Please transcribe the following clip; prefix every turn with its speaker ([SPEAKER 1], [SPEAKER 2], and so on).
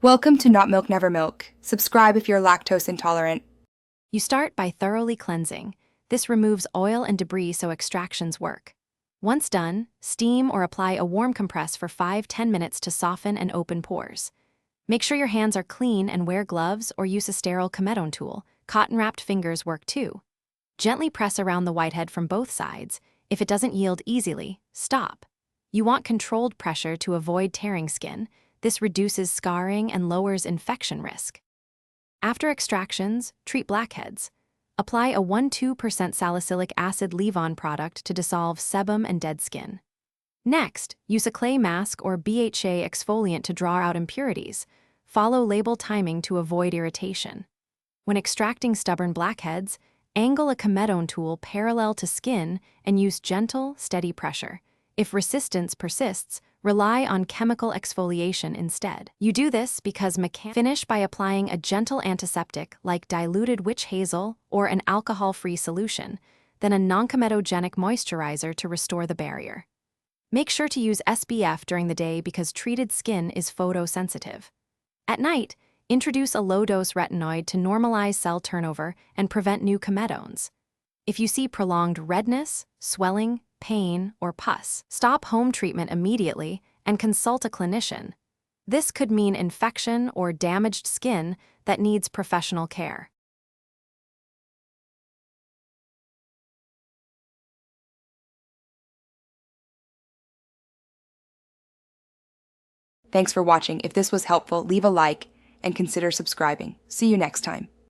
[SPEAKER 1] Welcome to Not Milk Never Milk. Subscribe if you're lactose intolerant.
[SPEAKER 2] You start by thoroughly cleansing. This removes oil and debris so extractions work. Once done, steam or apply a warm compress for 5–10 minutes to soften and open pores. Make sure your hands are clean and wear gloves or use a sterile comedone tool. Cotton-wrapped fingers work too. Gently press around the whitehead from both sides. If it doesn't yield easily, stop. You want controlled pressure to avoid tearing skin. This reduces scarring and lowers infection risk. After extractions, treat blackheads. Apply a 1–2% salicylic acid leave-on product to dissolve sebum and dead skin. Next, use a clay mask or BHA exfoliant to draw out impurities. Follow label timing to avoid irritation. When extracting stubborn blackheads, angle a comedone tool parallel to skin and use gentle, steady pressure. If resistance persists, rely on chemical exfoliation instead. You do this because finish by applying a gentle antiseptic like diluted witch hazel or an alcohol-free solution, then a non-comedogenic moisturizer to restore the barrier. Make sure to use SPF during the day because treated skin is photosensitive. At night, introduce a low-dose retinoid to normalize cell turnover and prevent new comedones. If you see prolonged redness, swelling, pain, or pus, stop home treatment immediately and consult a clinician. This could mean infection or damaged skin that needs professional care.
[SPEAKER 1] Thanks for watching. If this was helpful, leave a like and consider subscribing. See you next time.